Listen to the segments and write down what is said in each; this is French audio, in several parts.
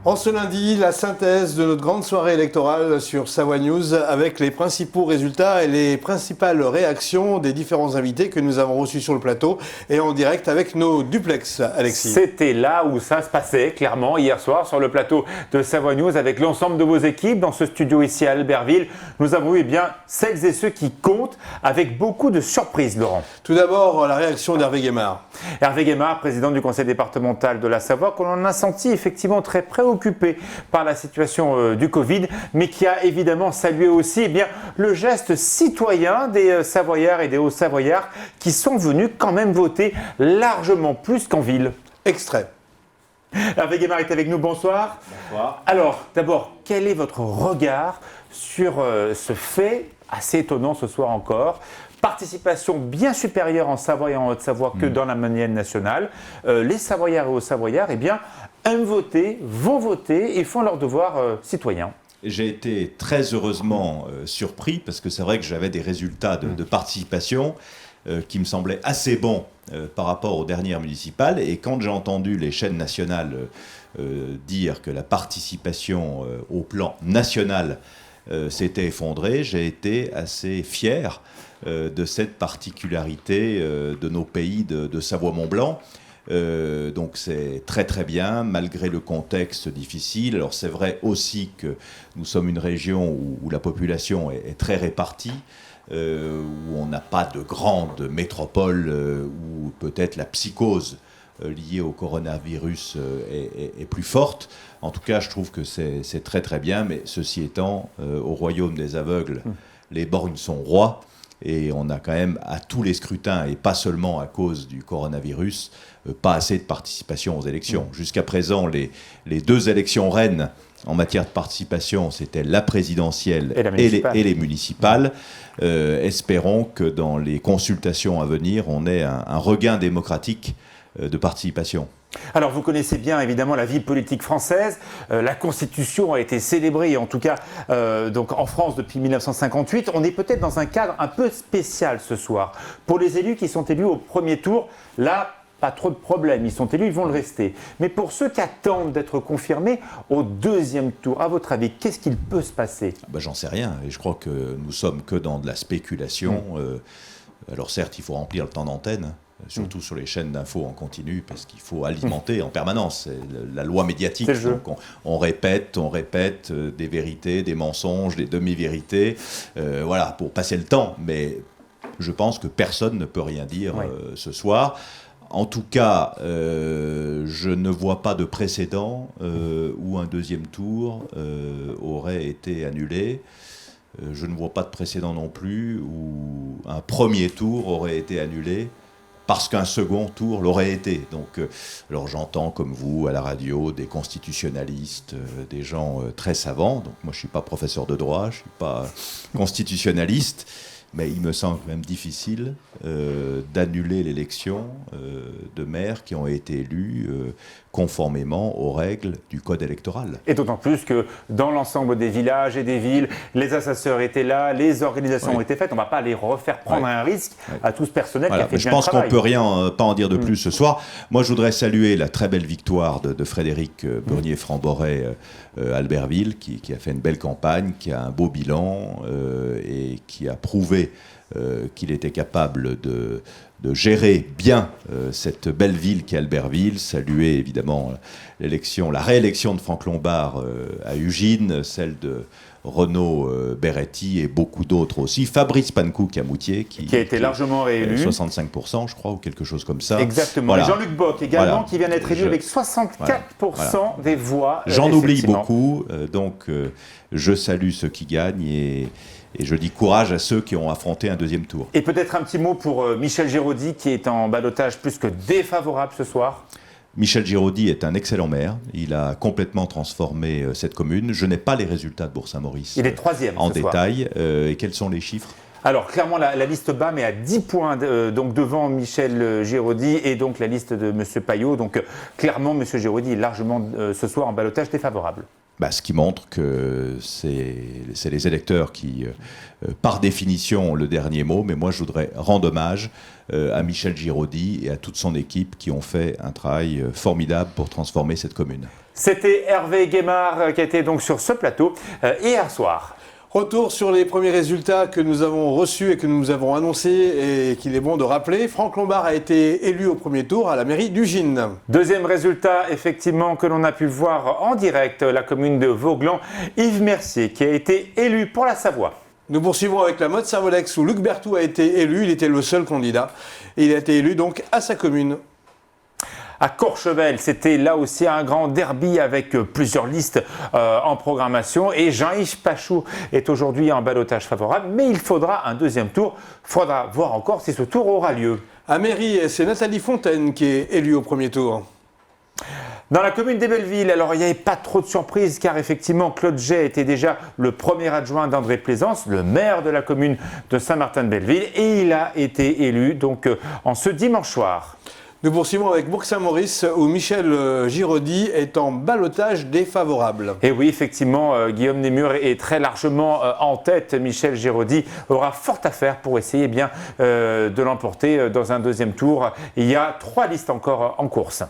En ce lundi, la synthèse de notre grande soirée électorale sur Savoie News avec les principaux résultats et les principales réactions des différents invités que nous avons reçus sur le plateau et en direct avec nos duplex, Alexis. C'était là où ça se passait, clairement, hier soir sur le plateau de Savoie News avec l'ensemble de vos équipes dans ce studio ici à Albertville. Nous avons eu celles et ceux qui comptent avec beaucoup de surprises, Laurent. Tout d'abord, la réaction d'Hervé Guémard. Hervé Guémard, président du conseil départemental de la Savoie, qu'on en a senti effectivement très préoccupé par la situation du Covid, mais qui a évidemment salué aussi le geste citoyen des Savoyards et des Hauts-Savoyards qui sont venus quand même voter largement plus qu'en ville. Extrait. Hervé Guémard est avec nous, bonsoir. Bonsoir. Alors, d'abord, quel est votre regard sur ce fait assez étonnant ce soir encore ? Participation bien supérieure en Savoie et en Haute-Savoie que dans la moyenne nationale. Les Savoyards et Hauts-Savoyards, aiment voter, vont voter et font leur devoir citoyen. J'ai été très heureusement surpris parce que c'est vrai que j'avais des résultats de participation qui me semblaient assez bons par rapport aux dernières municipales. Et quand j'ai entendu les chaînes nationales dire que la participation au plan national s'était effondrée, j'ai été assez fier de cette particularité de nos pays de Savoie-Mont-Blanc. Donc c'est très très bien, malgré le contexte difficile. Alors c'est vrai aussi que nous sommes une région où la population est très répartie, où on n'a pas de grande métropole, où peut-être la psychose liée au coronavirus est plus forte. En tout cas, je trouve que c'est très très bien, mais ceci étant, au royaume des aveugles, les borgnes sont rois. Et on a quand même, à tous les scrutins, et pas seulement à cause du coronavirus, pas assez de participation aux élections. Jusqu'à présent, les deux élections reines en matière de participation, c'était la présidentielle et les municipales. Espérons que dans les consultations à venir, on ait un regain démocratique de participation. Alors vous connaissez bien évidemment la vie politique française, la Constitution a été célébrée en tout cas donc en France depuis 1958. On est peut-être dans un cadre un peu spécial ce soir. Pour les élus qui sont élus au premier tour, là pas trop de problèmes, ils sont élus, ils vont le rester. Mais pour ceux qui attendent d'être confirmés au deuxième tour, à votre avis, qu'est-ce qu'il peut se passer ? J'en sais rien et je crois que nous sommes que dans de la spéculation. Alors certes, il faut remplir le temps d'antenne. Surtout sur les chaînes d'infos en continu, parce qu'il faut alimenter en permanence. C'est la loi médiatique. Donc on répète des vérités, des mensonges, des demi-vérités, voilà, pour passer le temps. Mais je pense que personne ne peut rien dire ce soir. En tout cas, je ne vois pas de précédent où un deuxième tour aurait été annulé. Je ne vois pas de précédent non plus où un premier tour aurait été annulé parce qu'un second tour l'aurait été. Donc, alors j'entends comme vous à la radio des constitutionnalistes, des gens très savants. Donc moi je ne suis pas professeur de droit, je ne suis pas constitutionnaliste, mais il me semble quand même difficile d'annuler l'élection de maires qui ont été élus conformément aux règles du code électoral. Et d'autant plus que dans l'ensemble des villages et des villes, les assesseurs étaient là, les organisations ont été faites. On ne va pas les refaire prendre un risque à tout ce personnel qui a fait bien le travail. Je pense qu'on ne peut pas en dire de plus ce soir. Moi, je voudrais saluer la très belle victoire de Frédéric Burnier-Framboret à Albertville, qui a fait une belle campagne, qui a un beau bilan et qui a prouvé qu'il était capable de gérer bien cette belle ville qu'est Albertville, saluer évidemment la réélection de Franck Lombard à Ugine, celle de Renaud Beretti et beaucoup d'autres aussi. Fabrice Pankouk à Moutier, qui a été largement réélu. 65%, je crois, ou quelque chose comme ça. Exactement. Voilà. Et Jean-Luc Bock également, qui vient d'être élu avec 64% des voix. J'en oublie beaucoup, donc je salue ceux qui gagnent et je dis courage à ceux qui ont affronté un deuxième tour. Et peut-être un petit mot pour Michel Giraudy, qui est en ballotage plus que défavorable ce soir. Michel Giraudy est un excellent maire. Il a complètement transformé cette commune. Je n'ai pas les résultats de Bourg-Saint-Maurice. Il est troisième en détail. Et quels sont les chiffres ? Alors clairement la liste bat, mais à 10 points donc devant Michel Giraudy et donc la liste de M. Payot. Donc clairement M. Giraudy est largement ce soir en ballotage défavorable. Ce qui montre que c'est les électeurs qui, par définition, ont le dernier mot. Mais moi, je voudrais rendre hommage à Michel Giraudy et à toute son équipe qui ont fait un travail formidable pour transformer cette commune. C'était Hervé Guémard qui était donc sur ce plateau hier soir. Retour sur les premiers résultats que nous avons reçus et que nous avons annoncés et qu'il est bon de rappeler. Franck Lombard a été élu au premier tour à la mairie d'Ugine. Deuxième résultat, effectivement, que l'on a pu voir en direct, la commune de Vauglan, Yves Mercier qui a été élu pour la Savoie. Nous poursuivons avec la mode Servolex où Luc Berthoud a été élu. Il était le seul candidat. Et il a été élu donc à sa commune. À Courchevel, c'était là aussi un grand derby avec plusieurs listes en programmation. Et Jean-Yves Pachou est aujourd'hui en ballottage favorable, mais il faudra un deuxième tour. Il faudra voir encore si ce tour aura lieu. À Mairie, c'est Nathalie Fontaine qui est élue au premier tour. Dans la commune des Bellevilles, alors il n'y avait pas trop de surprises car effectivement Claude Jay était déjà le premier adjoint d'André Plaisance, le maire de la commune de Saint-Martin-de-Belleville, et il a été élu donc en ce dimanche soir. Nous poursuivons avec Bourg-Saint-Maurice où Michel Giraudy est en ballottage défavorable. Et oui, effectivement, Guillaume Némur est très largement en tête. Michel Giraudy aura fort à faire pour essayer de l'emporter dans un deuxième tour. Il y a 3 listes encore en course.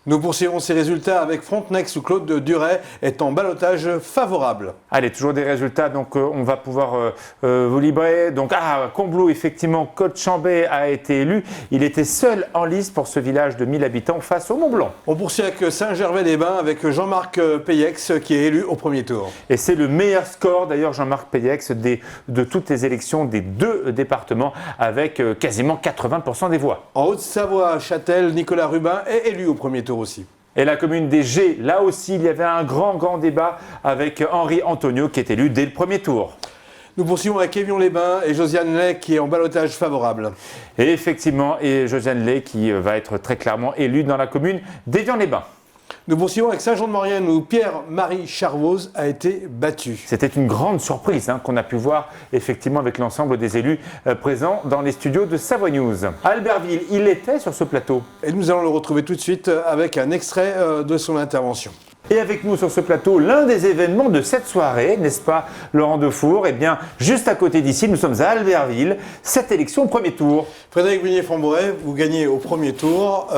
Nous poursuivons ces résultats avec Frontenex où Claude Duret est en ballottage favorable. Allez, toujours des résultats, donc on va pouvoir vous libérer. Donc, Combloux, effectivement, Côte-Chambet a été élu. Il était seul en liste pour ce village de 1000 habitants face au Mont-Blanc. On poursuit avec Saint-Gervais-les-Bains avec Jean-Marc Payex qui est élu au premier tour. Et c'est le meilleur score, d'ailleurs, Jean-Marc Payex, de toutes les élections des 2 départements avec quasiment 80% des voix. En Haute-Savoie, Châtel, Nicolas Rubin est élu au premier tour aussi. Et la commune des Gets, là aussi, il y avait un grand débat avec Henri Antonio qui est élu dès le premier tour. Nous poursuivons avec Évian-les-Bains et Josiane Lay qui est en ballottage favorable. Et effectivement, Josiane Lay qui va être très clairement élue dans la commune d'Évian-les-Bains. Nous poursuivons avec Saint-Jean-de-Maurienne où Pierre-Marie Charvoz a été battu. C'était une grande surprise qu'on a pu voir effectivement avec l'ensemble des élus présents dans les studios de Savoie News. À Albertville, il était sur ce plateau. Et nous allons le retrouver tout de suite avec un extrait de son intervention. Et avec nous sur ce plateau, l'un des événements de cette soirée, n'est-ce pas, Laurent Defour? Eh bien, juste à côté d'ici, nous sommes à Albertville, cette élection au premier tour. Frédéric Vignier-Framboret, vous gagnez au premier tour.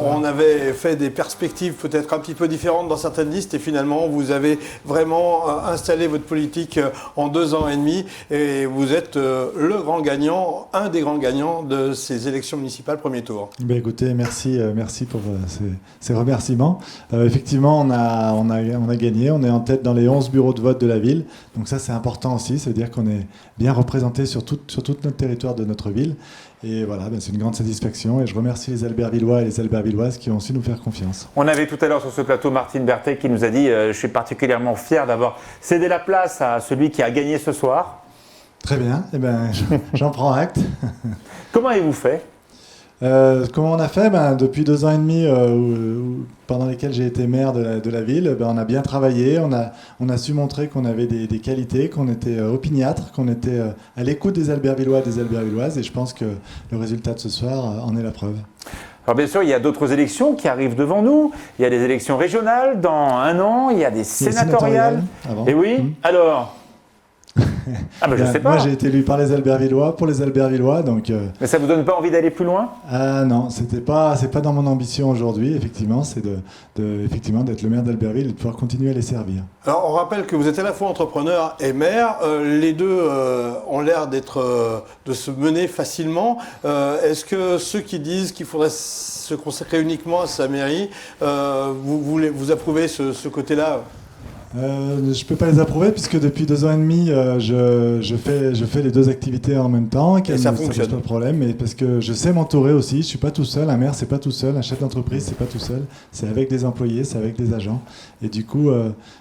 On avait fait des perspectives peut-être un petit peu différentes dans certaines listes et finalement, vous avez vraiment installé votre politique en 2 ans et demi et vous êtes le grand gagnant, un des grands gagnants de ces élections municipales premier tour. Ben écoutez, merci pour ces remerciements. Effectivement, on a gagné, on est en tête dans les 11 bureaux de vote de la ville. Donc ça, c'est important aussi, ça veut dire qu'on est bien représenté sur tout notre territoire de notre ville. Et voilà, c'est une grande satisfaction et je remercie les Albertvillois et les Albertvilloises qui ont su nous faire confiance. On avait tout à l'heure sur ce plateau Martine Berthet qui nous a dit « Je suis particulièrement fier d'avoir cédé la place à celui qui a gagné ce soir ». Très bien, j'en prends acte. Comment avez-vous fait ? Comment on a fait depuis 2 ans et demi pendant lesquels j'ai été maire de la ville, on a bien travaillé, on a su montrer qu'on avait des qualités, qu'on était opiniâtre, qu'on était à l'écoute des Albertvillois et des Albertvilloises et je pense que le résultat de ce soir en est la preuve. Alors bien sûr, il y a d'autres élections qui arrivent devant nous, il y a des élections régionales dans 1 an, il y a des sénatoriales. Avant. Et oui, alors je sais pas. Moi j'ai été élu par les Albertvillois, pour les Albertvillois, donc... Mais ça vous donne pas envie d'aller plus loin ? Non, c'est pas dans mon ambition aujourd'hui, effectivement, c'est effectivement d'être le maire d'Albertville et de pouvoir continuer à les servir. Alors on rappelle que vous êtes à la fois entrepreneur et maire, les deux ont l'air de se mener facilement. Est-ce que ceux qui disent qu'il faudrait se consacrer uniquement à sa mairie, vous approuvez ce côté-là ? Je ne peux pas les approuver puisque depuis 2 ans et demi, je fais les 2 activités en même temps. Et ça fonctionne. C'est pas le problème, mais parce que je sais m'entourer aussi. Je suis pas tout seul. Un maire, c'est pas tout seul. Un chef d'entreprise, c'est pas tout seul. C'est avec des employés, c'est avec des agents. Et du coup,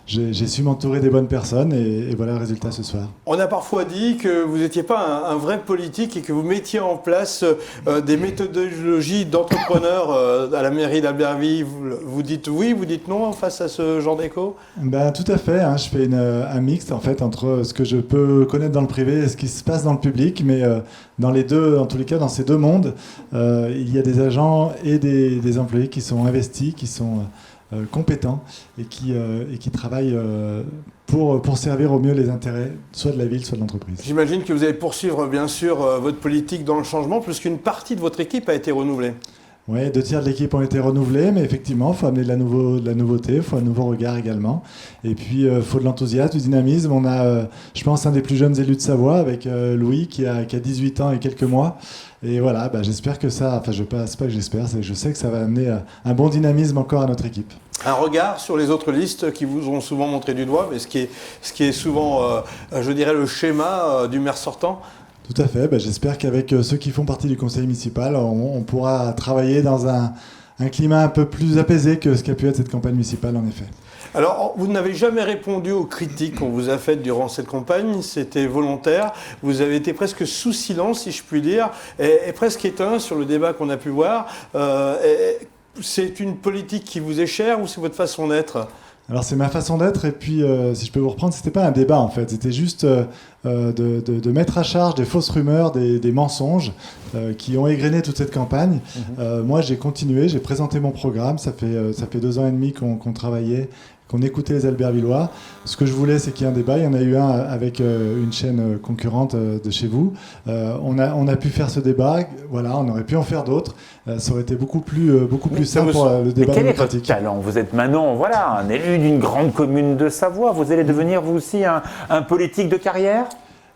j'ai su m'entourer des bonnes personnes et voilà le résultat ce soir. On a parfois dit que vous n'étiez pas un vrai politique et que vous mettiez en place des méthodologies d'entrepreneurs à la mairie d'Albertville. Vous dites oui, vous dites non face à ce genre d'écho ? Tout à fait, je fais un mix en fait entre ce que je peux connaître dans le privé et ce qui se passe dans le public, mais dans les deux, en tous les cas dans ces 2 mondes, il y a des agents et des employés qui sont investis, qui sont compétents et qui travaillent pour servir au mieux les intérêts soit de la ville, soit de l'entreprise. J'imagine que vous allez poursuivre bien sûr votre politique dans le changement puisqu'une partie de votre équipe a été renouvelée. Oui, 2 tiers de l'équipe ont été renouvelés, mais effectivement, il faut amener de la nouveauté, il faut un nouveau regard également. Et puis, il faut de l'enthousiasme, du dynamisme. On a, je pense, un des plus jeunes élus de Savoie, avec Louis, qui a 18 ans et quelques mois. Et voilà, j'espère que ça, enfin, c'est pas que j'espère, je sais que ça va amener un bon dynamisme encore à notre équipe. Un regard sur les autres listes qui vous ont souvent montré du doigt, mais ce qui est souvent, je dirais, le schéma du maire sortant. Tout à fait. J'espère qu'avec ceux qui font partie du conseil municipal, on pourra travailler dans un climat un peu plus apaisé que ce qu'a pu être cette campagne municipale, en effet. Alors, vous n'avez jamais répondu aux critiques qu'on vous a faites durant cette campagne, c'était volontaire. Vous avez été presque sous silence, si je puis dire, et presque éteint sur le débat qu'on a pu voir. C'est une politique qui vous est chère ou c'est votre façon d'être ? Alors c'est ma façon d'être, et puis si je peux vous reprendre, c'était pas un débat en fait, c'était juste de mettre à charge des fausses rumeurs, des mensonges qui ont égrené toute cette campagne. Moi j'ai continué, j'ai présenté mon programme, ça fait 2 ans et demi qu'on travaillait, qu'on écoutait les Albertvillois. Ce que je voulais, c'est qu'il y ait un débat. Il y en a eu un avec une chaîne concurrente de chez vous. On a pu faire ce débat. Voilà, on aurait pu en faire d'autres. Ça aurait été beaucoup plus simple pour le débat démocratique. Quel est votre talent ? Vous êtes maintenant, un élu d'une grande commune de Savoie. Vous allez devenir, vous aussi, un politique de carrière ?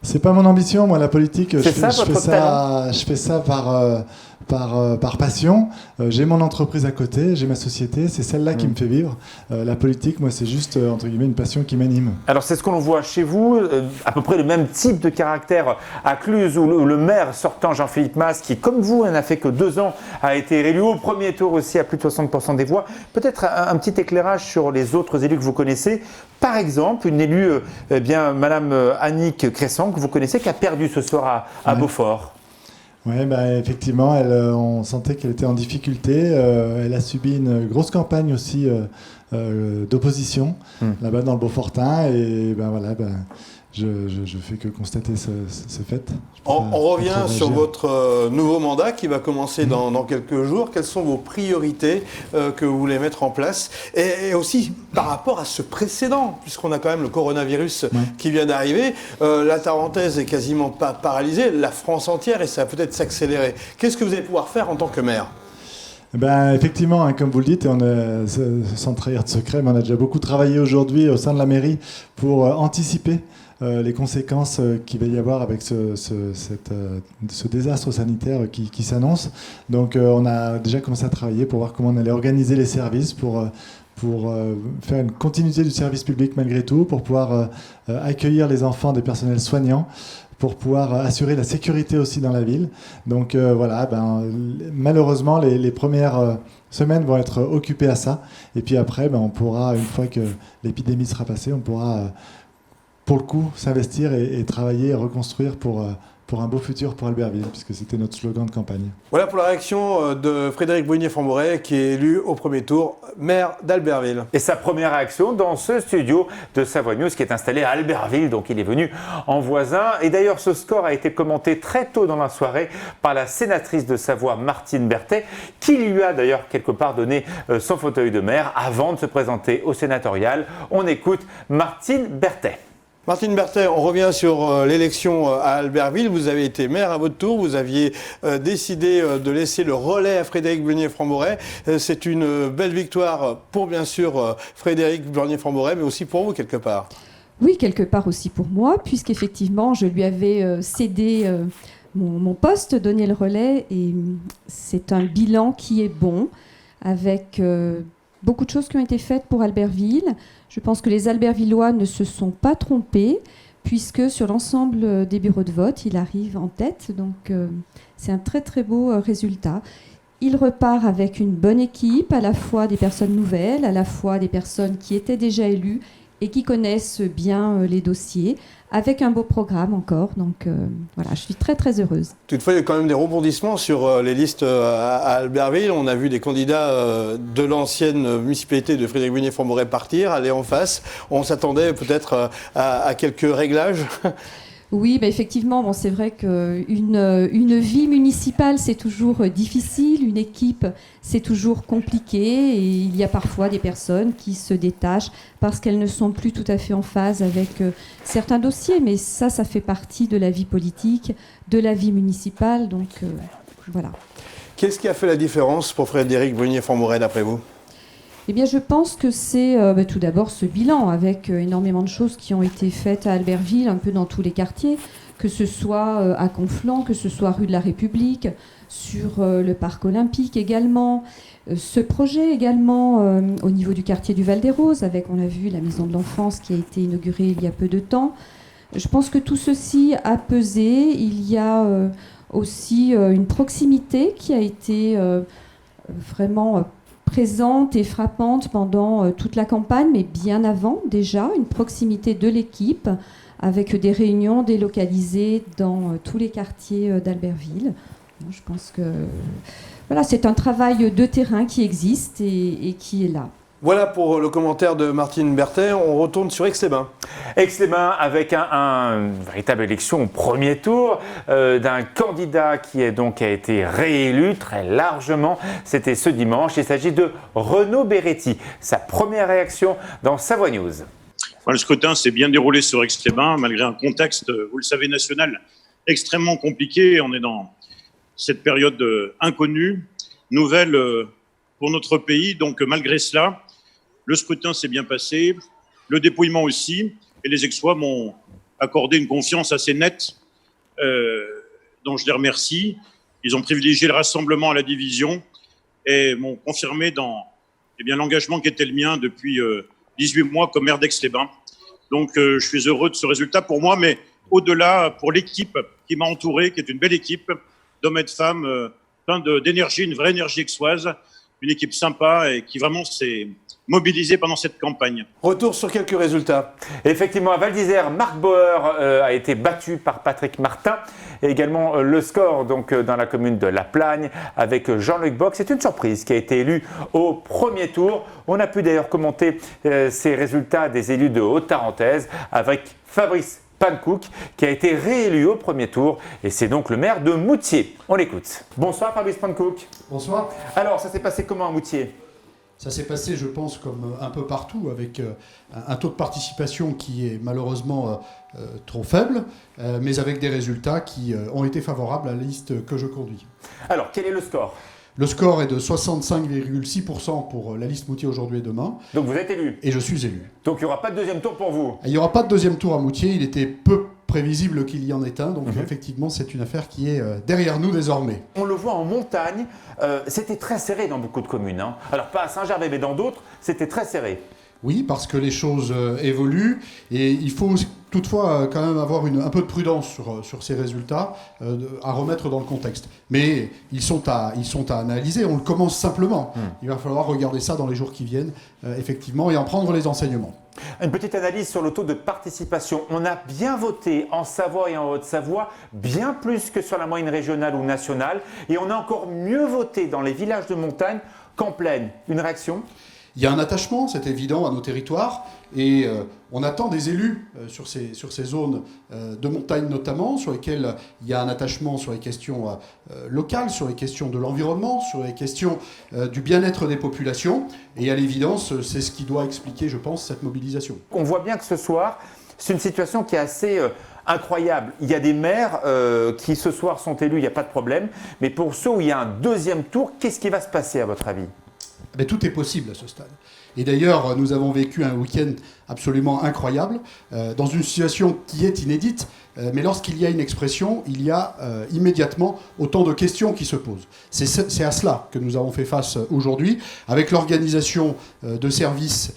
C'est pas mon ambition, moi, la politique. Je fais ça par passion. J'ai mon entreprise à côté, j'ai ma société, c'est celle-là qui me fait vivre. La politique, moi, c'est juste, entre guillemets, une passion qui m'anime. Alors, c'est ce qu'on voit chez vous, à peu près le même type de caractère à Cluses, où le maire sortant, Jean-Philippe Mas, qui, comme vous, n'a fait que 2 ans, a été réélu au premier tour aussi à plus de 60% des voix. Peut-être un petit éclairage sur les autres élus que vous connaissez. Par exemple, une élue, Madame Annick Cresson, que vous connaissez, qui a perdu ce soir à Beaufort. Oui, effectivement, on sentait qu'elle était en difficulté. Elle a subi une grosse campagne aussi d'opposition là-bas dans le Beaufortin. Et je fais que constater ce fait. On revient sur votre nouveau mandat qui va commencer dans quelques jours. Quelles sont vos priorités que vous voulez mettre en place ? Et aussi par rapport à ce précédent, puisqu'on a quand même le coronavirus qui vient d'arriver, la Tarentaise est quasiment pas paralysée, la France entière, et ça va peut-être s'accélérer. Qu'est-ce que vous allez pouvoir faire en tant que maire ? Effectivement, comme vous le dites, sans trahir de secret, mais on a déjà beaucoup travaillé aujourd'hui au sein de la mairie pour anticiper les conséquences qu'il va y avoir avec ce désastre sanitaire qui s'annonce. Donc on a déjà commencé à travailler pour voir comment on allait organiser les services pour faire une continuité du service public malgré tout, pour pouvoir accueillir les enfants des personnels soignants, pour pouvoir assurer la sécurité aussi dans la ville. Donc malheureusement, les premières semaines vont être occupées à ça. Et puis après, on pourra, une fois que l'épidémie sera passée, on pourra, pour le coup, s'investir et travailler et reconstruire pour un beau futur pour Albertville, puisque c'était notre slogan de campagne. Voilà pour la réaction de Frédéric Brunier-Framboret, qui est élu au premier tour maire d'Albertville. Et sa première réaction dans ce studio de Savoie News qui est installé à Albertville, donc il est venu en voisin. Et d'ailleurs, ce score a été commenté très tôt dans la soirée par la sénatrice de Savoie, Martine Berthet, qui lui a d'ailleurs quelque part donné son fauteuil de maire avant de se présenter au sénatorial. On écoute Martine Berthet. Martine Berthet, on revient sur l'élection à Albertville. Vous avez été maire à votre tour. Vous aviez décidé de laisser le relais à Frédéric Brunier-Framboret. C'est une belle victoire pour, bien sûr, Frédéric Brunier-Framboret, mais aussi pour vous, quelque part. Oui, quelque part aussi pour moi, puisqu'effectivement, je lui avais cédé mon poste, donné le relais. Et c'est un bilan qui est bon, avec beaucoup de choses qui ont été faites pour Albertville. Je pense que les Albertvillois ne se sont pas trompés, puisque sur l'ensemble des bureaux de vote, il arrive en tête. Donc c'est un très très beau résultat. Il repart avec une bonne équipe, à la fois des personnes nouvelles, à la fois des personnes qui étaient déjà élues et qui connaissent bien les dossiers, avec un beau programme encore. Donc voilà, je suis très très heureuse. Toutefois, il y a quand même des rebondissements sur les listes à Albertville. On a vu des candidats de l'ancienne municipalité de Frédéric Brunier-Framboret partir, aller en face. On s'attendait peut-être à quelques réglages. Oui, effectivement, c'est vrai qu'une vie municipale, c'est toujours difficile, une équipe, c'est toujours compliqué, et il y a parfois des personnes qui se détachent parce qu'elles ne sont plus tout à fait en phase avec certains dossiers, mais ça fait partie de la vie politique, de la vie municipale, donc voilà. Qu'est-ce qui a fait la différence pour Frédéric Brunier-Formouret, d'après vous? Eh bien, je pense que c'est tout d'abord ce bilan, avec énormément de choses qui ont été faites à Albertville, un peu dans tous les quartiers, que ce soit à Conflans, que ce soit rue de la République, sur le parc olympique également. Ce projet également au niveau du quartier du Val-des-Roses, avec, on a vu, la maison de l'enfance qui a été inaugurée il y a peu de temps. Je pense que tout ceci a pesé. Il y a aussi une proximité qui a été vraiment présente et frappante pendant toute la campagne, mais bien avant déjà, une proximité de l'équipe avec des réunions délocalisées dans tous les quartiers d'Albertville. Je pense que voilà, c'est un travail de terrain qui existe et qui est là. Voilà pour le commentaire de Martine Berthet. On retourne sur Aix-les-Bains. Aix-les-Bains avec une véritable élection au premier tour d'un candidat qui a été réélu très largement. C'était ce dimanche. Il s'agit de Renaud Beretti. Sa première réaction dans Savoie News. Le scrutin s'est bien déroulé sur Aix-les-Bains, malgré un contexte, vous le savez, national extrêmement compliqué. On est dans cette période inconnue, nouvelle pour notre pays. Donc, malgré cela, le scrutin s'est bien passé, le dépouillement aussi, et les Aixois m'ont accordé une confiance assez nette, dont je les remercie. Ils ont privilégié le rassemblement à la division et m'ont confirmé dans l'engagement qui était le mien depuis 18 mois comme maire d'Aix-les-Bains. Donc, je suis heureux de ce résultat pour moi, mais au-delà, pour l'équipe qui m'a entouré, qui est une belle équipe d'hommes et de femmes, plein d'énergie, une vraie énergie aixoise, une équipe sympa et qui vraiment s'est mobilisée pendant cette campagne. Retour sur quelques résultats. Effectivement, à Val d'Isère, Marc Bauer a été battu par Patrick Martin. Et également le score dans la commune de La Plagne avec Jean-Luc Bock. C'est une surprise qui a été élu au premier tour. On a pu d'ailleurs commenter ces résultats des élus de Haute-Tarentaise avec Fabrice Pankouk qui a été réélu au premier tour et c'est donc le maire de Moutier. On l'écoute. Bonsoir Fabrice Pankouk. Bonsoir. Alors ça s'est passé comment à Moutier ? Ça s'est passé, je pense, comme un peu partout, avec un taux de participation qui est malheureusement trop faible, mais avec des résultats qui ont été favorables à la liste que je conduis. Alors, quel est le score ? Le score est de 65,6% pour la liste Moutier aujourd'hui et demain. Donc vous êtes élu ? Et je suis élu. Donc il n'y aura pas de deuxième tour pour vous ? Il n'y aura pas de deuxième tour à Moutier, il était peu prévisible qu'il y en ait un, donc effectivement c'est une affaire qui est derrière nous désormais. On le voit en montagne, c'était très serré dans beaucoup de communes. Alors pas à Saint-Gervais mais dans d'autres, c'était très serré. Oui, parce que les choses évoluent et il faut toutefois quand même avoir un peu de prudence sur ces résultats à remettre dans le contexte. Mais ils sont à analyser, on le commence simplement. Il va falloir regarder ça dans les jours qui viennent, effectivement, et en prendre les enseignements. Une petite analyse sur le taux de participation. On a bien voté en Savoie et en Haute-Savoie, bien plus que sur la moyenne régionale ou nationale. Et on a encore mieux voté dans les villages de montagne qu'en plaine. Une réaction ? Il y a un attachement, c'est évident, à nos territoires et on attend des élus sur ces zones de montagne notamment, sur lesquelles il y a un attachement sur les questions locales, sur les questions de l'environnement, sur les questions du bien-être des populations. Et à l'évidence, c'est ce qui doit expliquer, je pense, cette mobilisation. On voit bien que ce soir, c'est une situation qui est assez incroyable. Il y a des maires qui ce soir sont élus, il n'y a pas de problème. Mais pour ceux où il y a un deuxième tour, qu'est-ce qui va se passer à votre avis ? Mais tout est possible à ce stade. Et d'ailleurs, nous avons vécu un week-end absolument incroyable, dans une situation qui est inédite, mais lorsqu'il y a une expression, il y a immédiatement autant de questions qui se posent. C'est à cela que nous avons fait face aujourd'hui, avec l'organisation de services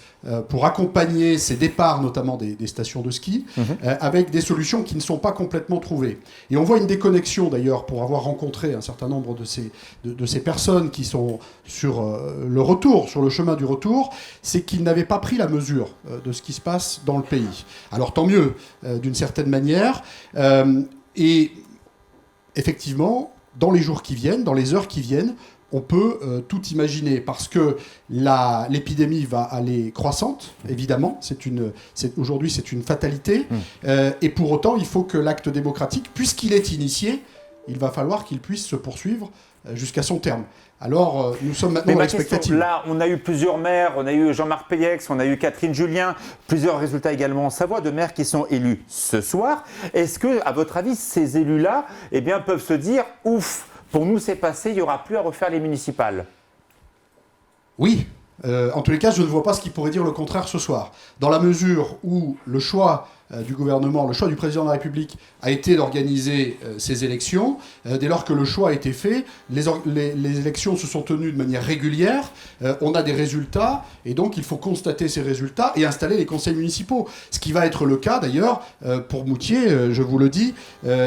pour accompagner ces départs, notamment des stations de ski, avec des solutions qui ne sont pas complètement trouvées. Et on voit une déconnexion d'ailleurs, pour avoir rencontré un certain nombre de ces personnes qui sont sur le retour, sur le chemin du retour, c'est qu'ils n'avaient pas pris la mesure de ce qui se passe dans le pays. Alors tant mieux, d'une certaine manière. Et effectivement, dans les jours qui viennent, dans les heures qui viennent, on peut tout imaginer parce que l'épidémie va aller croissante, évidemment. Aujourd'hui, c'est une fatalité. Et pour autant, il faut que l'acte démocratique, puisqu'il est initié, il va falloir qu'il puisse se poursuivre jusqu'à son terme. Alors, nous sommes maintenant dans l'expectative. Là, on a eu plusieurs maires, on a eu Jean-Marc Péiex, on a eu Catherine Julien, plusieurs résultats également en Savoie de maires qui sont élus ce soir. Est-ce que, à votre avis, ces élus-là peuvent se dire « ouf », pour nous c'est passé, il n'y aura plus à refaire les municipales. Oui. En tous les cas, je ne vois pas ce qui pourrait dire le contraire ce soir. Dans la mesure où le choix du gouvernement, le choix du président de la République a été d'organiser ces élections, dès lors que le choix a été fait, les élections se sont tenues de manière régulière, on a des résultats, et donc il faut constater ces résultats et installer les conseils municipaux. Ce qui va être le cas d'ailleurs pour Moutier, je vous le dis,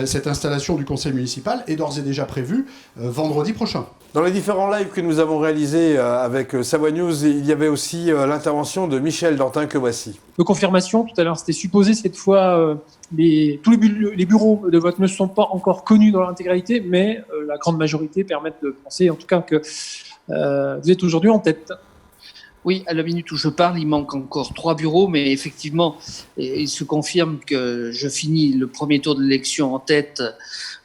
cette installation du conseil municipal est d'ores et déjà prévue vendredi prochain. Dans les différents lives que nous avons réalisés avec Savoie News, il y avait aussi l'intervention de Michel Dantin que voici. De confirmation, tout à l'heure c'était supposé, cette fois tous les bureaux de vote ne sont pas encore connus dans l'intégralité, mais la grande majorité permettent de penser en tout cas que vous êtes aujourd'hui en tête. Oui, à la minute où je parle, il manque encore 3 bureaux, mais effectivement, il se confirme que je finis le premier tour de l'élection en tête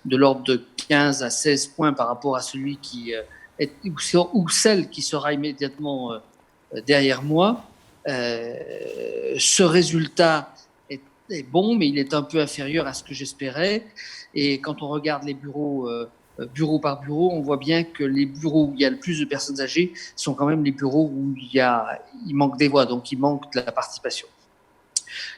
de l'ordre de 15 à 16 points par rapport à celui qui est, ou celle qui sera immédiatement derrière moi. Ce résultat est bon, mais il est un peu inférieur à ce que j'espérais. Et quand on regarde les bureaux bureau par bureau, on voit bien que les bureaux où il y a le plus de personnes âgées sont quand même les bureaux où il manque des voix, donc il manque de la participation.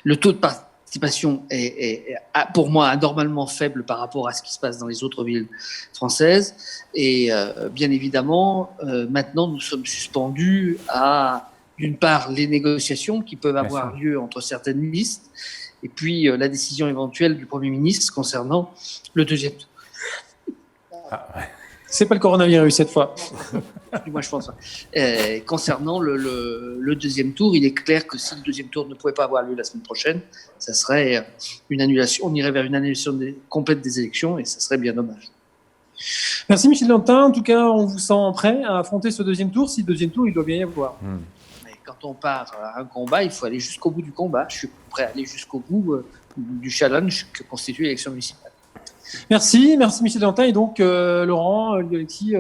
Le taux de participation est pour moi anormalement faible par rapport à ce qui se passe dans les autres villes françaises. Et bien évidemment, maintenant nous sommes suspendus à, d'une part, les négociations qui peuvent avoir lieu entre certaines listes, et puis la décision éventuelle du Premier ministre concernant le deuxième tour. C'est pas le coronavirus cette fois. Moi, je pense. Concernant le deuxième tour, il est clair que si le deuxième tour ne pouvait pas avoir lieu la semaine prochaine, ça serait une annulation. On irait vers une annulation complète des élections et ça serait bien dommage. Merci Michel Dantin. En tout cas, on vous sent prêt à affronter ce deuxième tour. Si le deuxième tour, il doit bien y avoir. Mais quand on part à un combat, il faut aller jusqu'au bout du combat. Je suis prêt à aller jusqu'au bout du challenge que constitue l'élection municipale. Merci Michel Dantin. Et donc, Laurent, Alexis,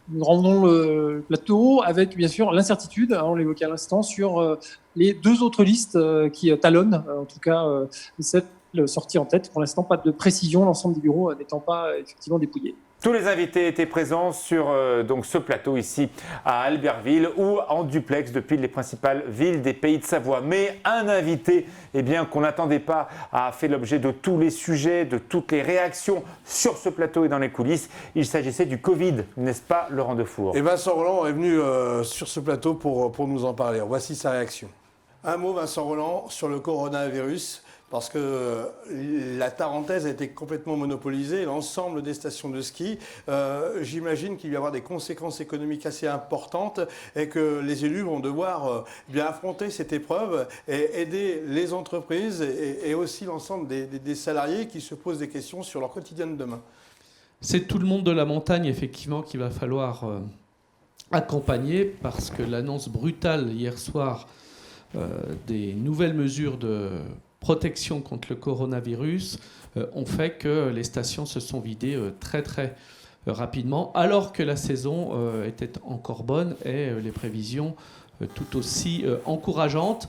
nous rendons le plateau avec bien sûr l'incertitude, on l'évoquait à l'instant, sur les deux autres listes qui talonnent, en tout cas cette sortie en tête. Pour l'instant, pas de précision, l'ensemble des bureaux n'étant pas effectivement dépouillés. Tous les invités étaient présents sur donc ce plateau ici à Albertville ou en duplex depuis les principales villes des Pays de Savoie. Mais un invité qu'on n'attendait pas a fait l'objet de tous les sujets, de toutes les réactions sur ce plateau et dans les coulisses. Il s'agissait du Covid, n'est-ce pas Laurent Defour? Et Vincent Rolland est venu sur ce plateau pour nous en parler. Voici sa réaction. Un mot, Vincent Rolland, sur le coronavirus. Parce que la Tarentaise a été complètement monopolisée, l'ensemble des stations de ski. J'imagine qu'il va y avoir des conséquences économiques assez importantes et que les élus vont devoir affronter cette épreuve et aider les entreprises et aussi l'ensemble des salariés qui se posent des questions sur leur quotidien de demain. C'est tout le monde de la montagne, effectivement, qu'il va falloir accompagner parce que l'annonce brutale hier soir des nouvelles mesures de protection contre le coronavirus ont fait que les stations se sont vidées très très rapidement, alors que la saison était encore bonne et les prévisions tout aussi encourageantes.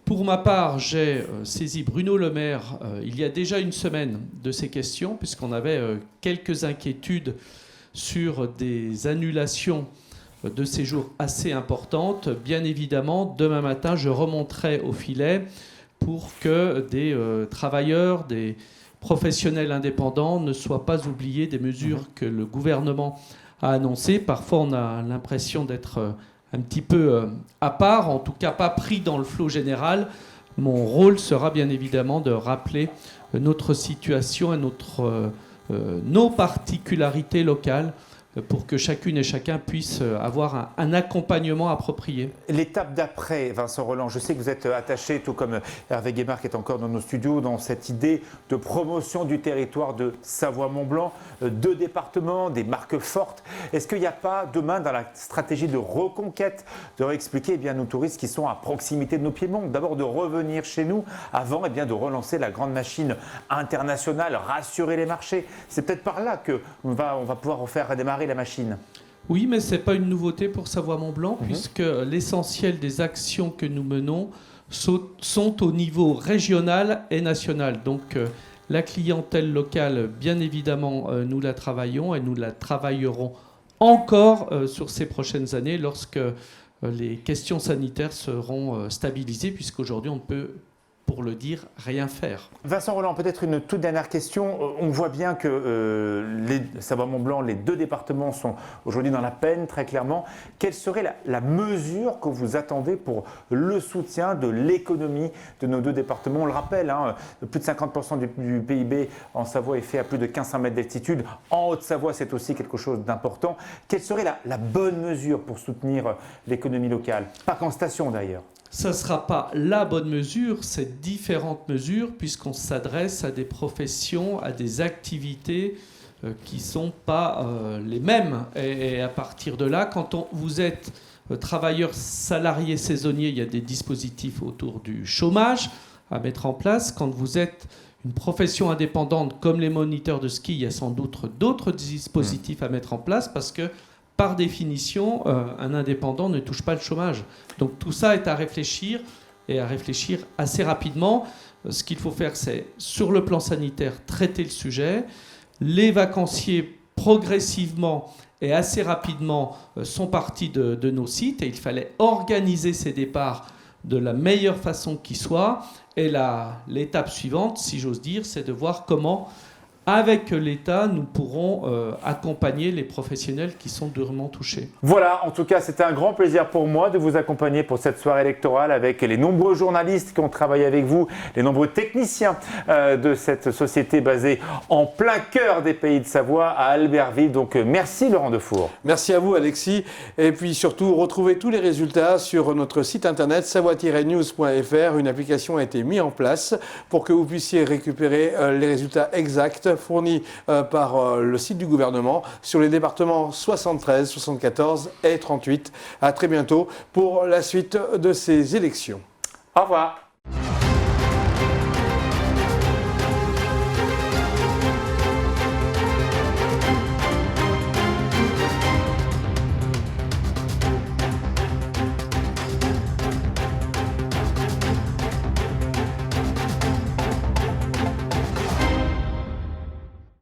Pour ma part, j'ai saisi Bruno Le Maire il y a déjà une semaine de ces questions, puisqu'on avait quelques inquiétudes sur des annulations de séjours assez importantes. Bien évidemment, demain matin, je remonterai au filet pour que des travailleurs, des professionnels indépendants ne soient pas oubliés des mesures que le gouvernement a annoncées. Parfois, on a l'impression d'être un petit peu à part, en tout cas pas pris dans le flot général. Mon rôle sera bien évidemment de rappeler notre situation et nos particularités locales pour que chacune et chacun puisse avoir un accompagnement approprié. L'étape d'après, Vincent Rolland, je sais que vous êtes attaché, tout comme Hervé Guémard qui est encore dans nos studios, dans cette idée de promotion du territoire de Savoie-Mont-Blanc, 2 départements, des marques fortes. Est-ce qu'il n'y a pas demain dans la stratégie de reconquête de réexpliquer aux touristes qui sont à proximité de nos pieds-monts, d'abord de revenir chez nous avant de relancer la grande machine internationale, rassurer les marchés? C'est peut-être par là qu'on va pouvoir refaire redémarrer la machine. Oui, mais ce n'est pas une nouveauté pour Savoie-Mont-Blanc, puisque l'essentiel des actions que nous menons sont au niveau régional et national. Donc La clientèle locale, bien évidemment, nous la travaillons et nous la travaillerons encore sur ces prochaines années lorsque les questions sanitaires seront stabilisées, puisqu'aujourd'hui on ne peut, pour le dire, rien faire. Vincent Rolland, peut-être une toute dernière question. On voit bien que Savoie-Mont-Blanc, les 2 départements sont aujourd'hui dans la peine, très clairement. Quelle serait la mesure que vous attendez pour le soutien de l'économie de nos 2 départements? On le rappelle, hein, plus de 50% du PIB en Savoie est fait à plus de 1500 mètres d'altitude. En Haute-Savoie, c'est aussi quelque chose d'important. Quelle serait la bonne mesure pour soutenir l'économie locale? Pas qu'en station d'ailleurs. Ça ne sera pas la bonne mesure, c'est différentes mesures puisqu'on s'adresse à des professions, à des activités qui ne sont pas les mêmes. Et à partir de là, quand vous êtes travailleur salarié saisonnier, il y a des dispositifs autour du chômage à mettre en place. Quand vous êtes une profession indépendante comme les moniteurs de ski, il y a sans doute d'autres dispositifs à mettre en place parce que par définition, un indépendant ne touche pas le chômage. Donc tout ça est à réfléchir et à réfléchir assez rapidement. Ce qu'il faut faire, c'est, sur le plan sanitaire, traiter le sujet. Les vacanciers, progressivement et assez rapidement, sont partis de nos sites et il fallait organiser ces départs de la meilleure façon qui soit. Et l'étape suivante, si j'ose dire, c'est de voir comment, avec l'État, nous pourrons accompagner les professionnels qui sont durement touchés. Voilà, en tout cas, c'était un grand plaisir pour moi de vous accompagner pour cette soirée électorale avec les nombreux journalistes qui ont travaillé avec vous, les nombreux techniciens de cette société basée en plein cœur des Pays de Savoie à Albertville. Donc merci Laurent Defour. Merci à vous Alexis. Et puis surtout, retrouvez tous les résultats sur notre site internet savoie-news.fr. Une application a été mise en place pour que vous puissiez récupérer les résultats exacts fournis par le site du gouvernement sur les départements 73, 74 et 38. À très bientôt pour la suite de ces élections. Au revoir.